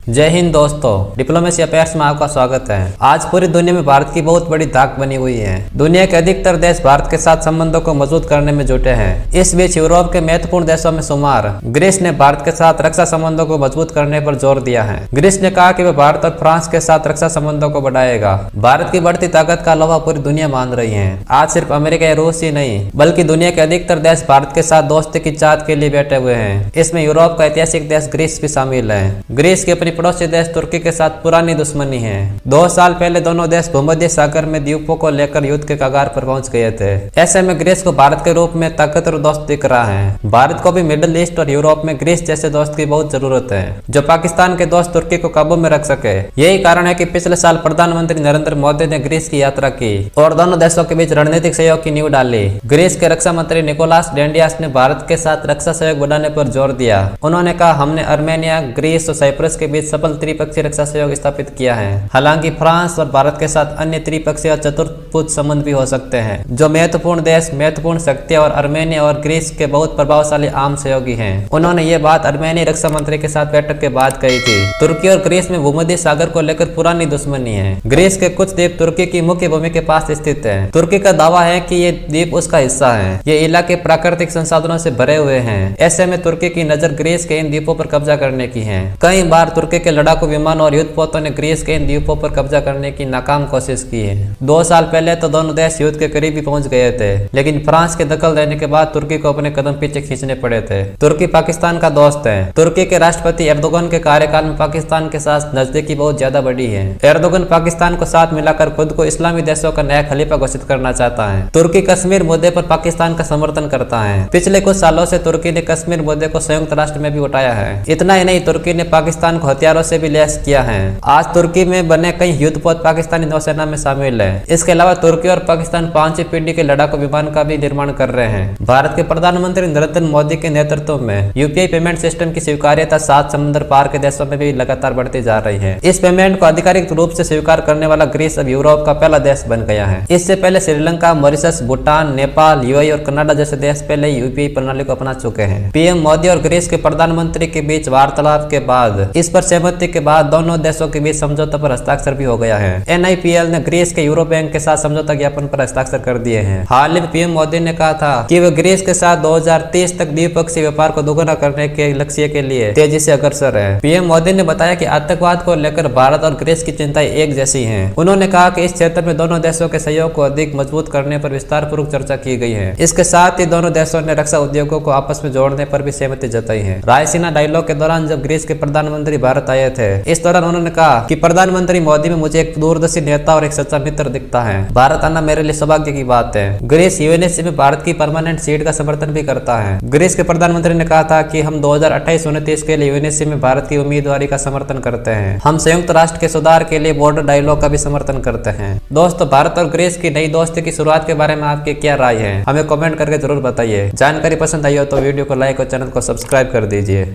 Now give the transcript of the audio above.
जय हिंद दोस्तों, diplomacy affairs में आपका स्वागत है। आज पूरी दुनिया में भारत की बहुत बड़ी ताक बनी हुई है। दुनिया के अधिकतर देश भारत के साथ संबंधों को मजबूत करने में जुटे हैं। इस बीच यूरोप के महत्वपूर्ण देशों में शुमार ग्रीस ने भारत के साथ रक्षा संबंधों को मजबूत करने पर जोर दिया है। ग्रीस ने कहा कि वह भारत और फ्रांस के साथ रक्षा संबंधों को बढ़ाएगा। भारत की बढ़ती ताकत का लोहा पूरी दुनिया मान रही है। आज सिर्फ अमेरिका या रूस ही नहीं बल्कि दुनिया के अधिकतर देश भारत के साथ दोस्ती की चाहत के लिए बैठे हुए हैं। इसमें यूरोप का ऐतिहासिक देश ग्रीस भी शामिल है। ग्रीस की अपनी पड़ोसी देश तुर्की के साथ पुरानी दुश्मनी है। 2 साल पहले दोनों देश भूमध्य सागर में द्वीपों को लेकर युद्ध के कगार पर पहुंच गए थे। ऐसे में ग्रीस को भारत के रूप में ताकतवर दोस्त दिख रहा है। भारत को भी मिडिल ईस्ट और यूरोप में ग्रीस जैसे दोस्त की बहुत जरूरत है जो पाकिस्तान के दोस्त तुर्की को काबू में रख सके। यही कारण है कि पिछले साल प्रधानमंत्री नरेंद्र मोदी ने ग्रीस की यात्रा की और दोनों देशों के बीच रणनीतिक सहयोग की नींव डाली। ग्रीस के रक्षा मंत्री निकोलास डेंडियास ने भारत के साथ रक्षा सहयोग बढ़ाने पर जोर दिया। उन्होंने कहा, हमने आर्मेनिया, ग्रीस और साइप्रस के बीच सफल त्रिपक्षीय रक्षा सहयोग स्थापित किया है। हालांकि फ्रांस और भारत के साथ अन्य त्रिपक्षीय और चतुर्भुज संबंध भी हो सकते हैं जो महत्वपूर्ण देश, महत्वपूर्ण शक्तियां और आर्मेनिया और ग्रीस के बहुत प्रभावशाली आम सहयोगी हैं। उन्होंने ये बात आर्मेनिया रक्षा मंत्री के साथ बैठक के बाद कही थी। तुर्की और ग्रीस में भूमध्य सागर को लेकर पुरानी दुश्मनी है। ग्रीस के कुछ द्वीप तुर्की की मुख्य भूमि के पास स्थित है। तुर्की का दावा है कि ये द्वीप उसका हिस्सा है। ये इलाके प्राकृतिक संसाधनों से भरे हुए हैं। ऐसे में तुर्की की नजर ग्रीस के इन द्वीपों पर कब्जा करने की है। कई बार तुर्की के लड़ाकू विमान और युद्धपोतों ने ग्रीस के इन द्वीपों पर कब्जा करने की नाकाम कोशिश की है। 2 साल पहले तो दोनों देश युद्ध के करीब ही पहुंच गए थे, लेकिन फ्रांस के दखल देने के बाद तुर्की को अपने कदम पीछे खींचने पड़े थे। तुर्की पाकिस्तान का दोस्त है। तुर्की के राष्ट्रपति एर्दोगन के कार्यकाल में पाकिस्तान के साथ नजदीकी बहुत ज्यादा बढ़ी है। एर्दोगन पाकिस्तान को साथ मिलाकर खुद को इस्लामी देशों का नया खलीफा घोषित करना चाहता है। तुर्की कश्मीर मुद्दे पर पाकिस्तान का समर्थन करता है। पिछले कुछ सालों से तुर्की ने कश्मीर मुद्दे को संयुक्त राष्ट्र में भी उठाया है। इतना ही नहीं, तुर्की ने पाकिस्तान को हथियारों से भी लैस किया है। आज तुर्की में बने कई युद्धपोत पाकिस्तानी नौसेना में शामिल है। इसके अलावा तुर्की और पाकिस्तान 5वीं पीढ़ी के लड़ाकू विमान का भी निर्माण कर रहे हैं। भारत के प्रधानमंत्री नरेंद्र मोदी के नेतृत्व में यूपीआई पेमेंट सिस्टम की स्वीकार्यता 7 समुद्र पार के देशों में भी लगातार बढ़ती जा रही है। इस पेमेंट को आधिकारिक रूप से स्वीकार करने वाला ग्रीस अब यूरोप का पहला देश बन गया है। इससे पहले श्रीलंका, मॉरिशस, भूटान, नेपाल, यूएई और कनाडा जैसे देश पहले ही यूपीआई प्रणाली को अपना चुके हैं। पीएम मोदी और ग्रीस के प्रधानमंत्री के बीच वार्तालाप के बाद इस पर सहमति के बाद दोनों देशों के बीच समझौता पर हस्ताक्षर भी हो गया है। NIPL ने ग्रीस के यूरो बैंक के साथ समझौता ज्ञापन पर हस्ताक्षर कर दिए हैं। हाल ही में पीएम मोदी ने कहा था कि वे ग्रीस के साथ 2030 तक द्विपक्षीय व्यापार को दोगुना करने के लक्ष्य के लिए तेजी से अग्रसर है। पीएम मोदी ने बताया कि आतंकवाद को लेकर भारत और ग्रीस की चिंताएं एक जैसी हैं। उन्होंने कहा कि इस क्षेत्र में दोनों देशों के सहयोग को अधिक मजबूत करने पर विस्तार पूर्वक चर्चा की गई है। इसके साथ ही दोनों देशों ने रक्षा उद्योगों को आपस में जोड़ने पर भी सहमति जताई है। रायसीना डायलॉग के दौरान जब ग्रीस के प्रधानमंत्री भारत आए थे, इस दौरान उन्होंने कहा कि प्रधानमंत्री मोदी में मुझे एक दूरदर्शी नेता और एक सच्चा मित्र दिखता है। भारत आना मेरे लिए सौभाग्य की बात है। ग्रीस यूएनएससी में भारत की परमानेंट सीट का समर्थन भी करता है। ग्रीस के प्रधानमंत्री ने कहा था कि हम 2028-29 के लिए यूएनएससी में भारत की उम्मीदवारी का समर्थन करते हैं। हम संयुक्त राष्ट्र के सुधार के लिए बॉर्डर डायलॉग का भी समर्थन करते हैं। दोस्तों, भारत और ग्रीस की नई दोस्ती की शुरुआत के बारे में आपकी क्या राय है, हमें कमेंट करके जरूर बताइए। जानकारी पसंद आई हो तो वीडियो को लाइक और चैनल को सब्सक्राइब कर दीजिए।